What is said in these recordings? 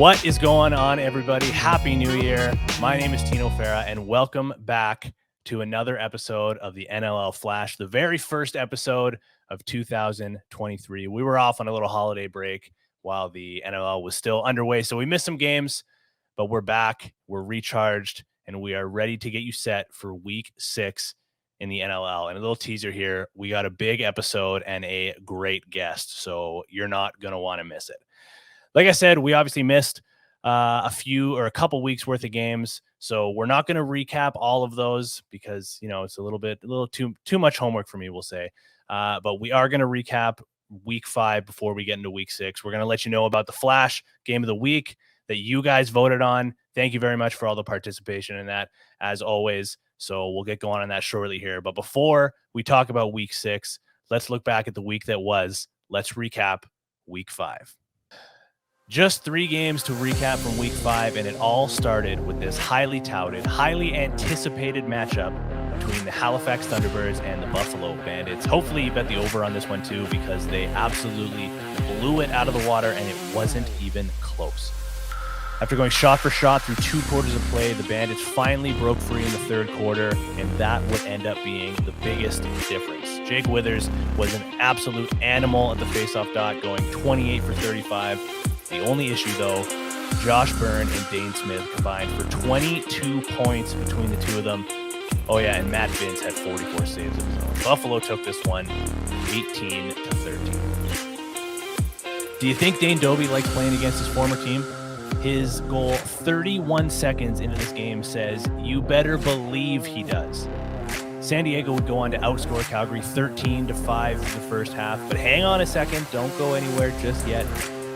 What is going on, everybody? Happy New Year. My name is Tino Fera, and welcome back to another episode of the NLL Flash, the very first episode of 2023. We were off on a little holiday break while the NLL was still underway, so we missed some games, but we're back, we're recharged, and we are ready to get you set for Week 6 in the NLL. And a little teaser here, we got a big episode and a great guest, so you're not going to want to miss it. Like I said, we obviously missed a couple weeks worth of games, so we're not going to recap all of those because it's a little too much homework for me, we'll say. But we are going to recap Week 5 before we get into Week 6. We're going to let you know about the Flash Game of the Week that you guys voted on. Thank you very much for all the participation in that, as always. So we'll get going on that shortly here. But before we talk about Week 6, let's look back at the week that was. Let's recap Week 5. Just 3 games to recap from Week 5, and it all started with this highly touted, highly anticipated matchup between the Halifax Thunderbirds and the Buffalo Bandits. Hopefully you bet the over on this one too, because they absolutely blew it out of the water, and it wasn't even close. After going shot for shot through 2 quarters of play, the Bandits finally broke free in the third quarter, and that would end up being the biggest difference. Jake Withers was an absolute animal at the faceoff dot, going 28 for 35. The only issue, though, Josh Byrne and Dane Smith combined for 22 points between the two of them. Oh, yeah, and Matt Vince had 44 saves of his own. Buffalo took this one 18-13. Do you think Dane Doby likes playing against his former team? His goal 31 seconds into this game says, you better believe he does. San Diego would go on to outscore Calgary 13-5 for the first half, but hang on a second, don't go anywhere just yet.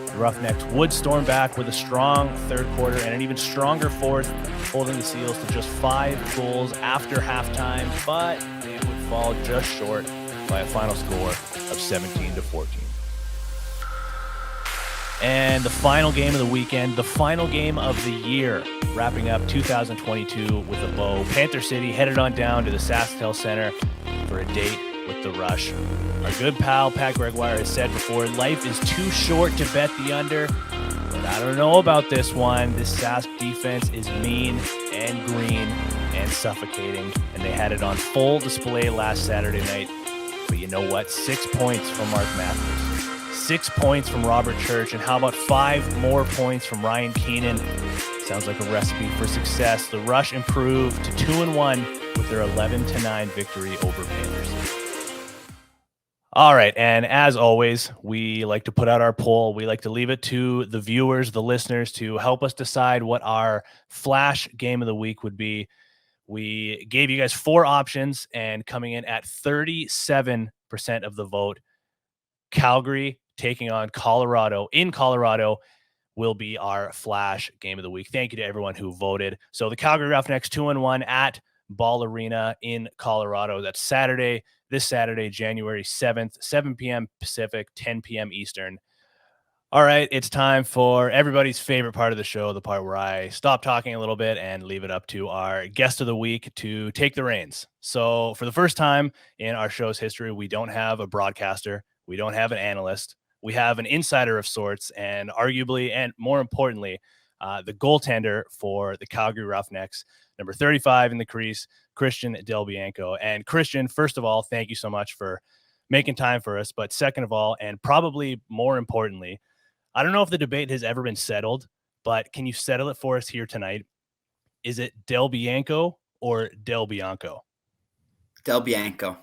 The Roughnecks would storm back with a strong third quarter and an even stronger fourth, holding the Seals to just 5 goals after halftime, but they would fall just short by a final score of 17-14. And the final game of the weekend, the final game of the year, wrapping up 2022 with a bow. Panther City headed on down to the SaskTel Center for a date with the Rush. Our good pal Pat Gregoire has said before, life is too short to bet the under, but I don't know about this one. This Sask defense is mean and green and suffocating, and they had it on full display last Saturday night. But you know what? 6 points from Mark Matthews, 6 points from Robert Church, and how about 5 more points from Ryan Keenan? Sounds like a recipe for success. The Rush improved to 2-1 with their 11-9 victory over Panthers. All right, and as always, we like to put out our poll. We like to leave it to the viewers, the listeners, to help us decide what our Flash Game of the Week would be. We gave you guys 4 options, and coming in at 37% of the vote, Calgary taking on Colorado in Colorado will be our Flash Game of the Week. Thank you to everyone who voted. So the Calgary Roughnecks 2-1 at Ball Arena in Colorado. That's this Saturday, January 7th, 7 p.m. Pacific, 10 p.m. Eastern. All right, it's time for everybody's favorite part of the show, the part where I stop talking a little bit and leave it up to our guest of the week to take the reins. So for the first time in our show's history, we don't have a broadcaster. We don't have an analyst. We have an insider of sorts, and arguably, and more importantly, the goaltender for the Calgary Roughnecks, number 35 in the crease, Christian Del Bianco. And Christian, first of all, thank you so much for making time for us. But second of all, and probably more importantly, I don't know if the debate has ever been settled, but can you settle it for us here tonight? Is it Del Bianco or Del Bianco? Del Bianco.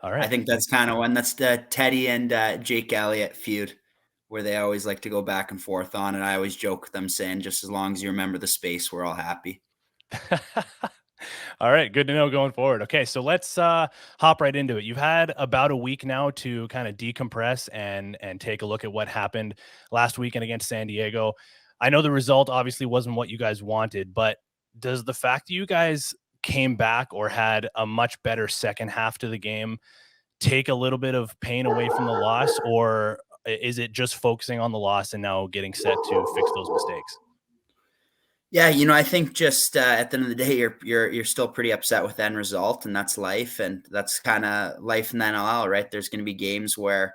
All right. I think that's kind of one. That's the Teddy and Jake Elliott feud where they always like to go back and forth on. And I always joke with them saying, just as long as you remember the space, we're all happy. All right. Good to know going forward. Okay. So let's hop right into it. You've had about a week now to kind of decompress and take a look at what happened last weekend against San Diego. I know the result obviously wasn't what you guys wanted, but does the fact that you guys came back or had a much better second half to the game take a little bit of pain away from the loss, or is it just focusing on the loss and now getting set to fix those mistakes? Yeah, I think just at the end of the day, you're still pretty upset with the end result, and that's life, and that's kind of life in the NLL, right? There's going to be games where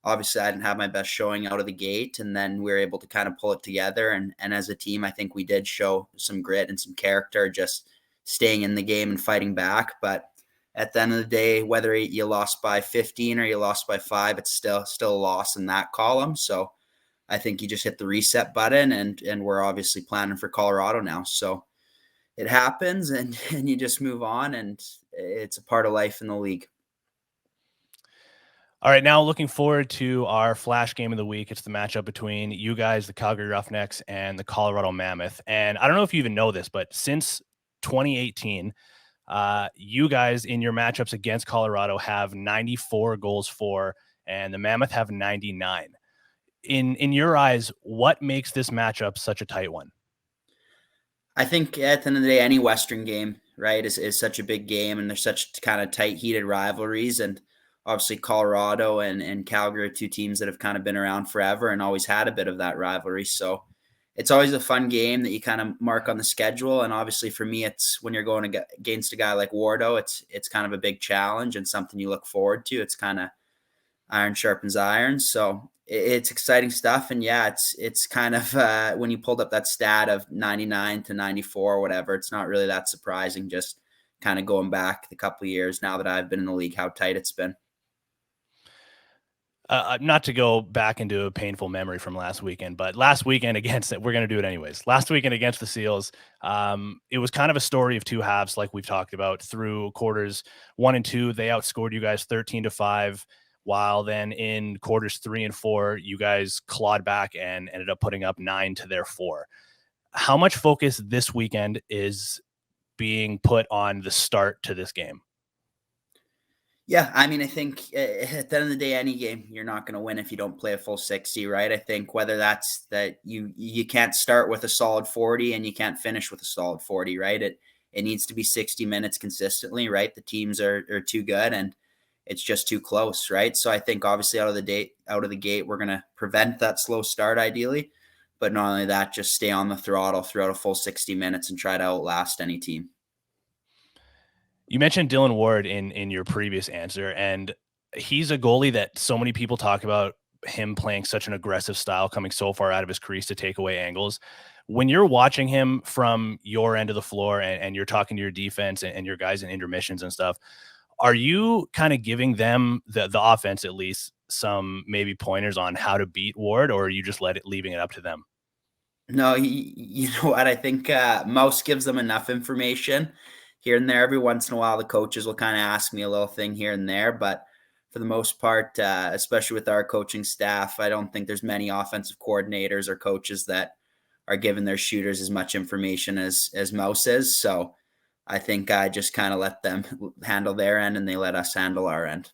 obviously I didn't have my best showing out of the gate, and then we were able to kind of pull it together. And as a team, I think we did show some grit and some character, just staying in the game and fighting back. But at the end of the day, whether you lost by 15 or you lost by 5, it's still a loss in that column. So I think you just hit the reset button, and we're obviously planning for Colorado now. So it happens, and you just move on, and it's a part of life in the league. All right, now looking forward to our Flash game of the week. It's the matchup between you guys, the Calgary Roughnecks, and the Colorado Mammoth. And I don't know if you even know this, but since 2018, you guys in your matchups against Colorado have 94 goals for, and the Mammoth have 99. In your eyes, what makes this matchup such a tight one? I think at the end of the day, any Western game, right, is such a big game, and there's such kind of tight, heated rivalries. And obviously, Colorado and Calgary are two teams that have kind of been around forever and always had a bit of that rivalry. So it's always a fun game that you kind of mark on the schedule. And obviously, for me, it's when you're going against a guy like Wardo, it's kind of a big challenge and something you look forward to. It's kind of iron sharpens iron. So it's exciting stuff. And yeah, it's kind of when you pulled up that stat of 99 to 94 or whatever, it's not really that surprising. Just kind of going back the couple of years now that I've been in the league, how tight it's been. Not to go back into a painful memory from last weekend, but last weekend we're going to do it anyways. Last weekend against the Seals, it was kind of a story of two halves, like we've talked about. Through quarters 1 and 2, they outscored you guys 13-5, while then in quarters 3 and 4, you guys clawed back and ended up putting up 9 to their 4. How much focus this weekend is being put on the start to this game? Yeah, I mean, I think at the end of the day, any game you're not going to win if you don't play a full 60, right? I think whether that's that you can't start with a solid 40 and you can't finish with a solid 40, right? It needs to be 60 minutes consistently, right? The teams are too good and it's just too close, right? So I think obviously out of the gate, we're going to prevent that slow start ideally, but not only that, just stay on the throttle throughout a full 60 minutes and try to outlast any team. You mentioned Dylan Ward in your previous answer, and he's a goalie that so many people talk about, him playing such an aggressive style, coming so far out of his crease to take away angles. When you're watching him from your end of the floor and you're talking to your defense and your guys in intermissions and stuff, are you kind of giving them, the offense at least, some maybe pointers on how to beat Ward, or are you just leaving it up to them? No, you know what? I think Mouse gives them enough information here and there. Every once in a while, the coaches will kind of ask me a little thing here and there, but for the most part, especially with our coaching staff, I don't think there's many offensive coordinators or coaches that are giving their shooters as much information as Mouse is. So I think I just kind of let them handle their end and they let us handle our end.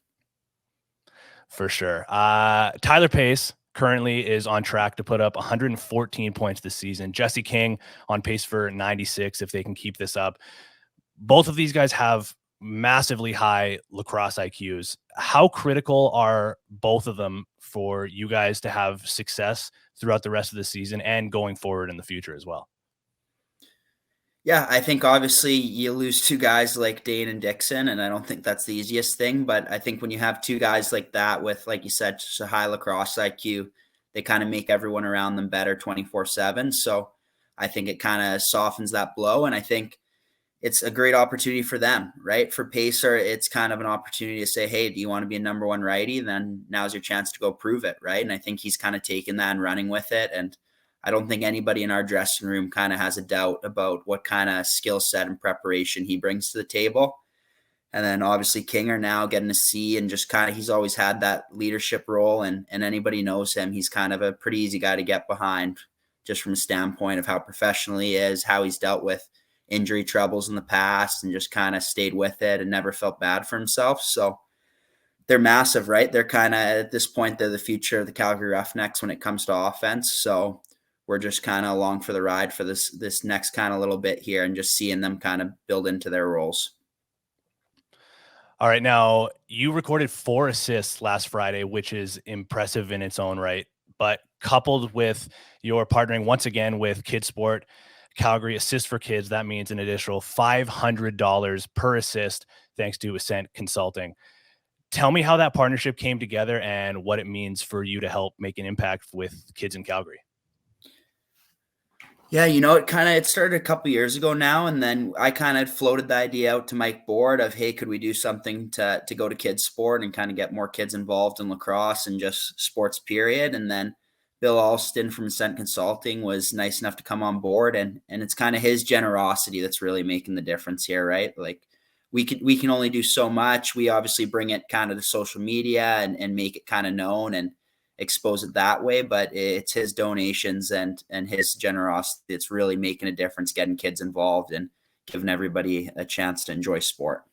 For sure. Tyler Pace currently is on track to put up 114 points this season. Jesse King on pace for 96 if they can keep this up. Both of these guys have massively high lacrosse IQs. How critical are both of them for you guys to have success throughout the rest of the season and going forward in the future as well? Yeah, I think obviously you lose two guys like Dane and Dixon, and I don't think that's the easiest thing. But I think when you have two guys like that with, like you said, just a high lacrosse IQ, they kind of make everyone around them better 24/7. So I think it kind of softens that blow. And I think it's a great opportunity for them, right? For Pacer, it's kind of an opportunity to say, hey, do you want to be a number one righty? Then now's your chance to go prove it, right? And I think he's kind of taken that and running with it. And I don't think anybody in our dressing room kind of has a doubt about what kind of skill set and preparation he brings to the table. And then obviously Kinger now getting a C, and just kind of, he's always had that leadership role, and anybody knows him. He's kind of a pretty easy guy to get behind, just from a standpoint of how professional he is, how he's dealt with injury troubles in the past and just kind of stayed with it and never felt bad for himself. So they're massive, right? They're kind of, at this point, they're the future of the Calgary Roughnecks when it comes to offense. So we're just kind of along for the ride for this next kind of little bit here, and just seeing them kind of build into their roles. All right. Now, you recorded 4 assists last Friday, which is impressive in its own right. But coupled with your partnering once again with Kid Sport, Calgary Assist for Kids, that means an additional $500 per assist thanks to Ascent Consulting. tell me how that partnership came together and what it means for you to help make an impact with kids in Calgary. Yeah, it started a couple years ago now, and then I kind of floated the idea out to Mike Board of, hey, could we do something to go to kids sport and kind of get more kids involved in lacrosse and just sports period. And then Bill Alston from Ascent Consulting was nice enough to come on board, and it's kind of his generosity that's really making the difference here, right? Like we can only do so much. We obviously bring it kind of to social media and make it kind of known and expose it that way, but it's his donations and his generosity that's really making a difference, getting kids involved and giving everybody a chance to enjoy sport.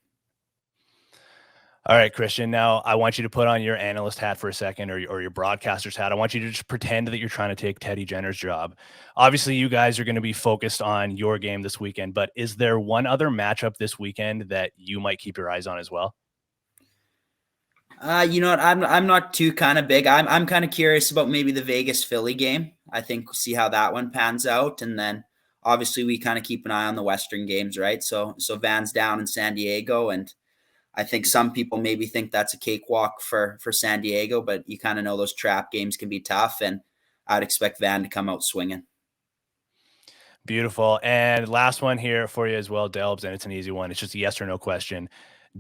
All right, Christian, now I want you to put on your analyst hat for a second, or your broadcaster's hat. I want you to just pretend that you're trying to take Teddy Jenner's job. Obviously, you guys are going to be focused on your game this weekend, but is there one other matchup this weekend that you might keep your eyes on as well? You know what? I'm not too kind of big. I'm kind of curious about maybe the Vegas Philly game. I think see how that one pans out, and then obviously we kind of keep an eye on the Western games, right? So Van's down in San Diego, and I think some people maybe think that's a cakewalk for San Diego, but you kind of know those trap games can be tough, and I'd expect Van to come out swinging. Beautiful. And last one here for you as well, Delbs, and it's an easy one. It's just a yes or no question.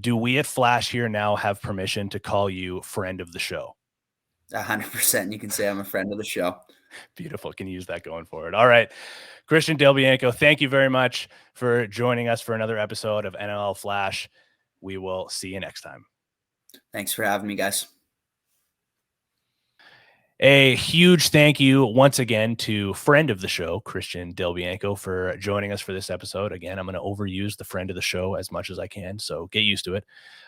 Do we at Flash here now have permission to call you friend of the show? 100%. You can say I'm a friend of the show. Beautiful. Can use that going forward. All right. Christian Bianco, thank you very much for joining us for another episode of NLL Flash. We will see you next time. Thanks for having me, guys. A huge thank you once again to friend of the show, Christian Bianco, for joining us for this episode. Again, I'm going to overuse the friend of the show as much as I can, so get used to it.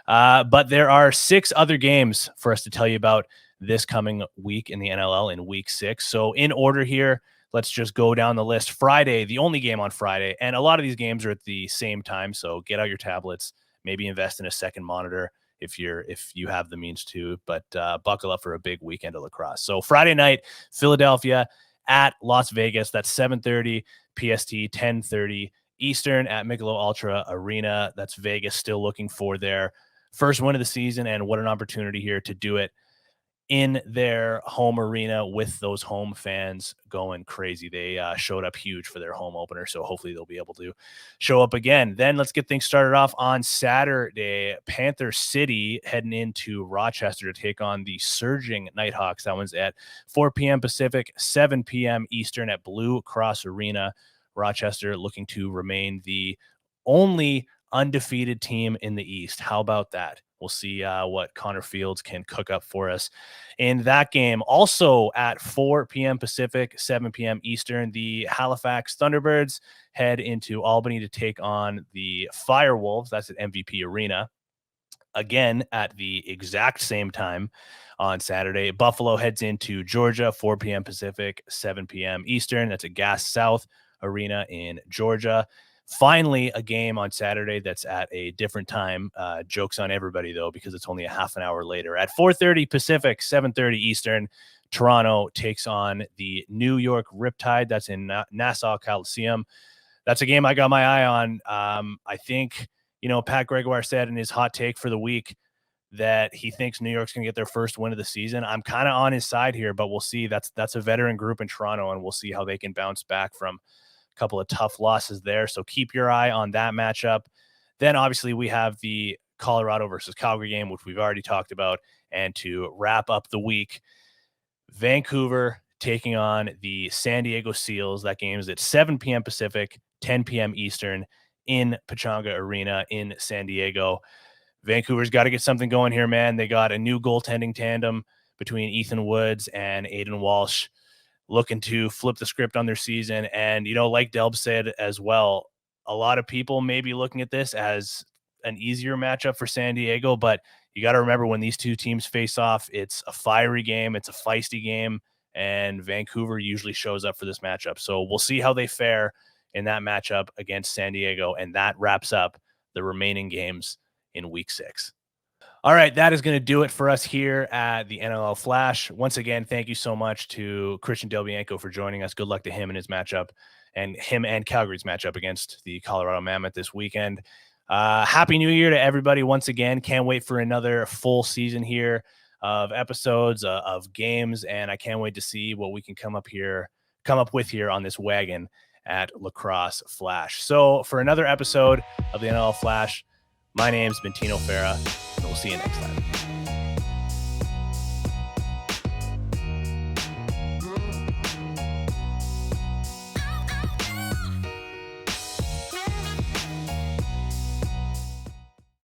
But there are 6 other games for us to tell you about this coming week in the NLL in week 6. So in order here, let's just go down the list. Friday, the only game on Friday, and a lot of these games are at the same time, so get out your tablets, maybe invest in a second monitor if you have the means to, but buckle up for a big weekend of lacrosse. So Friday night, Philadelphia at Las Vegas. That's 7:30 PST, 10:30 Eastern at Michelob Ultra Arena. That's Vegas still looking for their first win of the season, and what an opportunity here to do it in their home arena with those home fans going crazy. They showed up huge for their home opener, so hopefully they'll be able to show up again. Then let's get things started off on Saturday. Panther City heading into Rochester to take on the surging Nighthawks. That one's at 4 p.m. Pacific, 7 p.m. Eastern at Blue Cross Arena. Rochester looking to remain the only undefeated team in the East. How about that? We'll see what Connor Fields can cook up for us in that game. Also at 4 p.m. Pacific, 7 p.m. Eastern, the Halifax Thunderbirds head into Albany to take on the Firewolves. That's at MVP Arena. Again, at the exact same time on Saturday, Buffalo heads into Georgia, 4 p.m. Pacific, 7 p.m. Eastern. That's at Gas South Arena in Georgia. Finally, a game on Saturday that's at a different time. Joke's on everybody, though, because it's only a half an hour later. At 4:30 Pacific, 7:30 Eastern, Toronto takes on the New York Riptide. That's in Nassau Coliseum. That's a game I got my eye on. I think, Pat Gregoire said in his hot take for the week that he thinks New York's going to get their first win of the season. I'm kind of on his side here, but we'll see. That's a veteran group in Toronto, and we'll see how they can bounce back from couple of tough losses there. So keep your eye on that matchup. Then obviously we have the Colorado versus Calgary game, which we've already talked about. And to wrap up the week, Vancouver taking on the San Diego Seals. That game is at 7 p.m. Pacific, 10 p.m. Eastern in Pechanga Arena in San Diego. Vancouver's got to get something going here, man. They got a new goaltending tandem between Ethan Woods and Aiden Walsh, looking to flip the script on their season. And, like Delb said as well, a lot of people may be looking at this as an easier matchup for San Diego, but you got to remember when these two teams face off, it's a fiery game, it's a feisty game, and Vancouver usually shows up for this matchup. So we'll see how they fare in that matchup against San Diego, and that wraps up the remaining games in week 6. All right, that is going to do it for us here at the NLL Flash. Once again, thank you so much to Christian Bianco for joining us. Good luck to him in his matchup, and him and Calgary's matchup against the Colorado Mammoth this weekend. Happy New Year to everybody once again. Can't wait for another full season here of episodes of games, and I can't wait to see what we can come up with here on this wagon at Lacrosse Flash. So for another episode of the NLL Flash, my name's been Tino Fera, and we'll see you next time.